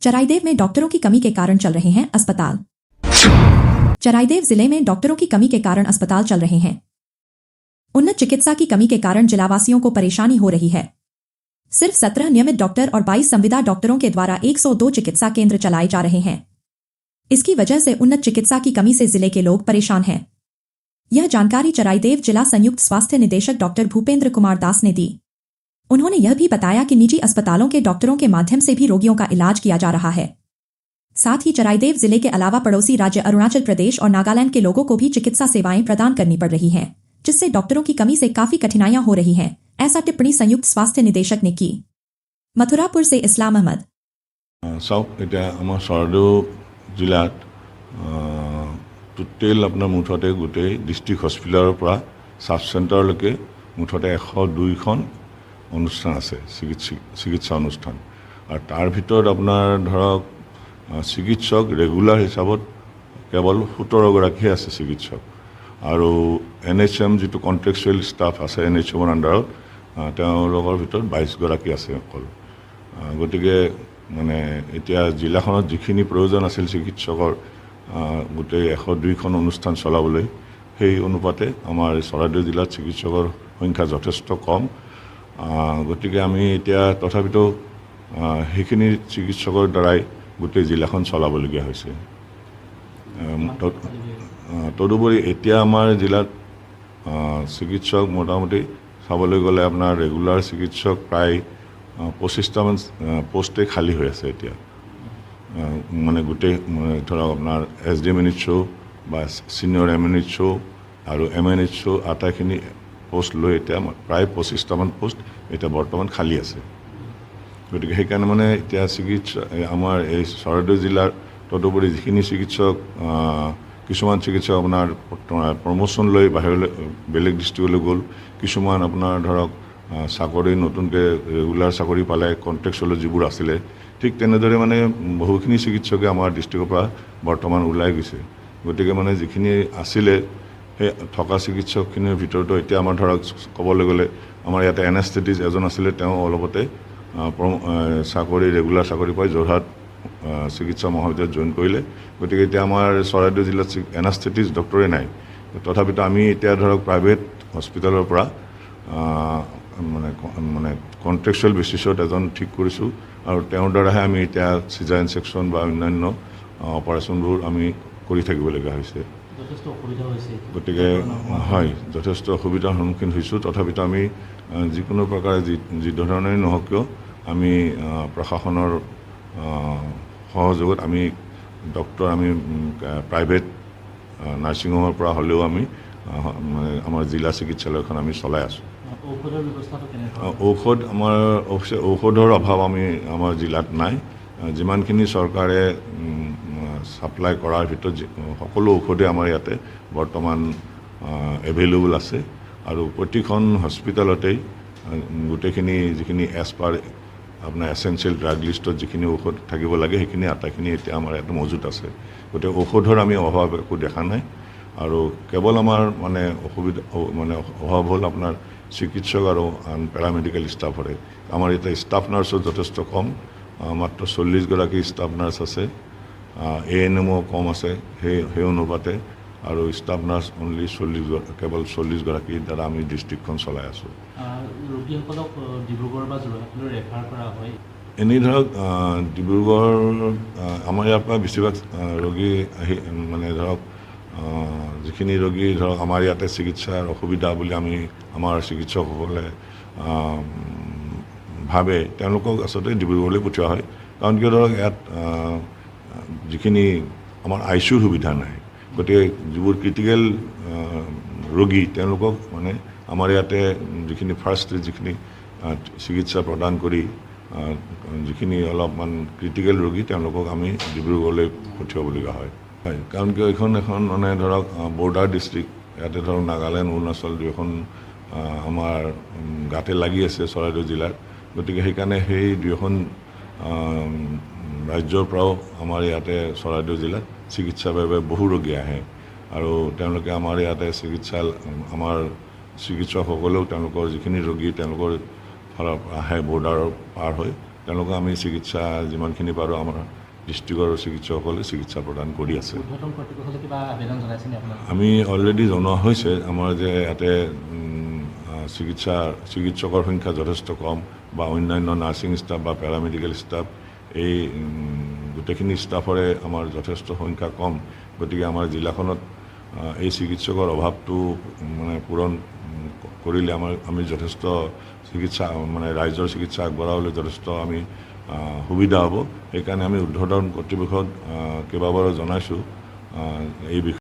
चराइदेव में डॉक्टरों की कमी के कारण चल रहे हैं अस्पताल। चराइदेव जिले में डॉक्टरों की कमी के कारण अस्पताल चल रहे हैं। उन्नत चिकित्सा की कमी के कारण जिलावासियों को परेशानी हो रही है। सिर्फ 17 नियमित डॉक्टर और 22 संविदा डॉक्टरों के द्वारा 102 चिकित्सा केंद्र चलाए जा रहे हैं। इसकी वजह से उन्नत चिकित्सा की कमी से जिले के लोग परेशान हैं। यह जानकारी चराइदेव जिला संयुक्त स्वास्थ्य निदेशक डॉक्टर भूपेंद्र कुमार दास ने दी। उन्होंने यह भी बताया कि निजी अस्पतालों के डॉक्टरों के माध्यम से भी रोगियों का इलाज किया जा रहा है। साथ ही चराइदेव जिले के अलावा पड़ोसी राज्य अरुणाचल प्रदेश और नागालैंड के लोगों को भी चिकित्सा सेवाएं प्रदान करनी पड़ रही हैं, जिससे डॉक्टरों की कमी से काफी कठिनाइयां हो रही हैं, ऐसा टिप्पणी संयुक्त स्वास्थ्य निदेशक ने की। मथुरापुर से इस्लाम अहमद। जिलात टोटेल अपना मुठते गोटे डिस्ट्रिक्ट हस्पिटाলৰ পৰা সাব চেণ্টাৰলৈকে মুঠতে 102খন অনুষ্ঠান আছে চিকিৎসা অনুষ্ঠান আৰু তাৰ ভিতৰত আপোনাৰ ধৰক চিকিৎসক ৰেগুলাৰ হিচাপত কেৱল 17 গৰাকী আছে চিকিৎসক আৰু NHM যেটো কন্ট্ৰাকচুৱেল ষ্টাফ আছে NHM আন্ডাৰত তেওঁলোকৰ ভিতৰত 22 গৰাকী আছে অকল। গতিকে মানে এতিয়া জিলাখনত যিখিনি প্ৰয়োজন আছিল চিকিৎসকৰ গোটেই 102খন অনুষ্ঠান চলাবলৈ সেই অনুপাতে আমাৰ চৰাইদেউ জিলাত চিকিৎসকৰ সংখ্যা যথেষ্ট কম। গতিকে আমি এতিয়া তথাপিতো সেইখিনি চিকিৎসকৰ দ্বাৰাই গোটেই জিলাখন চলাবলগীয়া হৈছে। তদুপৰি এতিয়া আমাৰ জিলাত চিকিৎসক মোটামুটি চাবলৈ গ'লে আপোনাৰ ৰেগুলাৰ চিকিৎসক প্ৰায় 25টামান পোষ্টে খালী হৈ আছে এতিয়া। মানে গোটেই ধৰক আপোনাৰ SDMNHO বা ছিনিয়ৰ MNHO আৰু MNHO আটাইখিনি পোষ্ট লৈ এতিয়া প্ৰায় 25টামান পোষ্ট এতিয়া বৰ্তমান খালী আছে। গতিকে সেইকাৰণে মানে এতিয়া চিকিৎসা আমাৰ এই চৰাইদেউ জিলাৰ তদুপৰি যিখিনি চিকিৎসক কিছুমান চিকিৎসক আপোনাৰ প্ৰমোশ্যন লৈ বাহিৰলৈ বেলেগ ডিষ্ট্ৰিক্টলৈ গ'ল, কিছুমান আপোনাৰ ধৰক চাকৰি নতুনকৈ ৰেগুলাৰ চাকৰি পালে কণ্ট্ৰেক্টচুৱেল যিবোৰ আছিলে, ঠিক তেনেদৰে মানে বহুখিনি চিকিৎসকে আমাৰ ডিষ্ট্ৰিক্টৰ পৰা বৰ্তমান ওলাই গৈছে। গতিকে মানে যিখিনি আছিলে সেই থকা চিকিৎসকখিনিৰ ভিতৰতো এতিয়া আমাৰ ধৰক ক'বলৈ গ'লে আমাৰ ইয়াতে এনেস্থেটিষ্ট এজন আছিলে, তেওঁ অলপতে চাকৰি ৰেগুলাৰ চাকৰি পাই যোৰহাট চিকিৎসা মহাবিদ্যালয়ত জইন কৰিলে। গতিকে এতিয়া আমাৰ চৰাইদেউ জিলাত এনেস্থেটিষ্ট ডক্টৰে নাই। তথাপিতো আমি এতিয়া ধৰক প্ৰাইভেট হস্পিটেলৰ পৰা মানে কণ্ট্ৰেকচুৱেল বেচিছত এজন ঠিক কৰিছোঁ আৰু তেওঁৰ দ্বাৰাহে আমি এতিয়া চিজাৰিন ছেকশ্যন বা অন্যান্য অপাৰেশ্যনবোৰ আমি কৰি থাকিবলগীয়া হৈছে। গতিকে হয়, যথেষ্ট অসুবিধাৰ সন্মুখীন হৈছোঁ। তথাপিতো আমি যিকোনো প্ৰকাৰে যি ধৰণেই নহওক কিয় আমি প্ৰশাসনৰ সহযোগত আমি ডক্টৰ আমি প্ৰাইভেট নাৰ্ছিং হোমৰ পৰা হ'লেও আমি আমাৰ জিলা চিকিৎসালয়খন আমি চলাই আছোঁ। ঔষধ আমাৰ ঔষধৰ অভাৱ আমাৰ জিলাত নাই। যিমানখিনি চৰকাৰে ছাপ্লাই কৰাৰ ভিতৰত সকলো ঔষধে আমাৰ ইয়াতে বৰ্তমান এভেইলেবল আছে আৰু প্ৰতিখন হস্পিটেলতেই গোটেইখিনি যিখিনি এজ পাৰ আপোনাৰ এছেঞ্চিয়েল ড্ৰাগ লিষ্টত যিখিনি ঔষধ থাকিব লাগে সেইখিনি আটাইখিনি এতিয়া আমাৰ ইয়াতে মজুত আছে। গতিকে ঔষধৰ আমি অভাৱ একো দেখা নাই আৰু কেৱল আমাৰ মানে অভাৱ হ'ল আপোনাৰ চিকিৎসক আৰু আন পেৰামেডিকেল ষ্টাফৰে। আমাৰ এতিয়া ষ্টাফ নাৰ্ছো যথেষ্ট কম, মাত্ৰ 40 গৰাকী ষ্টাফ নাৰ্ছ আছে, ANMO কম আছে সেই অনুপাতে, আৰু ষ্টাফ নাৰ্ছ অনলি কেৱল 40 গৰাকীৰ দ্বাৰা আমি ডিষ্ট্ৰিক্টখন চলাই আছোঁ। ৰোগীসকলক ডিব্ৰুগড় বা যোৰহাটলৈ ৰেফাৰ কৰা হয়। এনেই ধৰক ডিব্ৰুগড় আমাৰ ইয়াৰ পৰা বেছিভাগ ৰোগী আহি মানে ধৰক যিখিনি ৰোগী ধৰক আমাৰ ইয়াতে চিকিৎসাৰ অসুবিধা বুলি আমাৰ চিকিৎসকসকলে ভাবে, তেওঁলোকক আচলতে ডিব্ৰুগড়লৈ পঠিওৱা হয়। কাৰণ কিয় ধৰক ইয়াত যিখিনি আমাৰ ICUৰ সুবিধা নাই, গতিকে যিবোৰ ক্ৰিটিকেল ৰোগী তেওঁলোকক মানে আমাৰ ইয়াতে যিখিনি ফাৰ্ষ্ট যিখিনি চিকিৎসা প্ৰদান কৰি যিখিনি অলপমান ক্ৰিটিকেল ৰোগী তেওঁলোকক আমি ডিব্ৰুগড়লৈ পঠিয়াবলগীয়া হয়। কাৰণ কিয় এখন মানে ধৰক বৰ্ডাৰ ডিষ্ট্ৰিক্ট, ইয়াতে ধৰক নাগালেণ্ড অৰুণাচল দুয়োখন আমাৰ গাতে লাগি আছে চৰাইদেউ জিলাৰ। গতিকে সেইকাৰণে সেই দুয়োখন ৰাজ্যৰ পৰাও আমাৰ ইয়াতে চৰাইদেউ জিলাত চিকিৎসাৰ বাবে বহু ৰোগী আহে আৰু তেওঁলোকে আমাৰ ইয়াতে আমাৰ চিকিৎসকসকলেও তেওঁলোকৰ যিখিনি ৰোগী তেওঁলোকৰ ফালৰ আহে বৰ্ডাৰৰ পাৰ হৈ তেওঁলোকক আমি চিকিৎসা যিমানখিনি পাৰোঁ আমাৰ ডিষ্ট্ৰিক্টৰ চিকিৎসকসকলে চিকিৎসা প্ৰদান কৰি আছে। উদ্বোধন কৰ্তৃপক্ষলৈ কিবা আবেদন জনাইছেনে আপোনালোকে? আমি অলৰেডি জনোৱা হৈছে আমাৰ যে ইয়াতে চিকিৎসকৰ সংখ্যা যথেষ্ট কম বা অন্যান্য নাৰ্ছিং ষ্টাফ বা পেৰামেডিকেল ষ্টাফ এই গোটেইখিনি ষ্টাফৰে আমাৰ যথেষ্ট সংখ্যা কম। গতিকে আমাৰ জিলাখনত এই চিকিৎসকৰ অভাৱটো মানে পূৰণ কৰিলে আমি যথেষ্ট চিকিৎসা মানে ৰাইজৰ চিকিৎসা আগবঢ়াবলৈ যথেষ্ট আমি সুবিধা হ'ব। সেইকাৰণে আমি উৰ্ধ্বতন কৰ্তৃপক্ষক কেইবাবাৰো জনাইছোঁ এই বিষয়ে।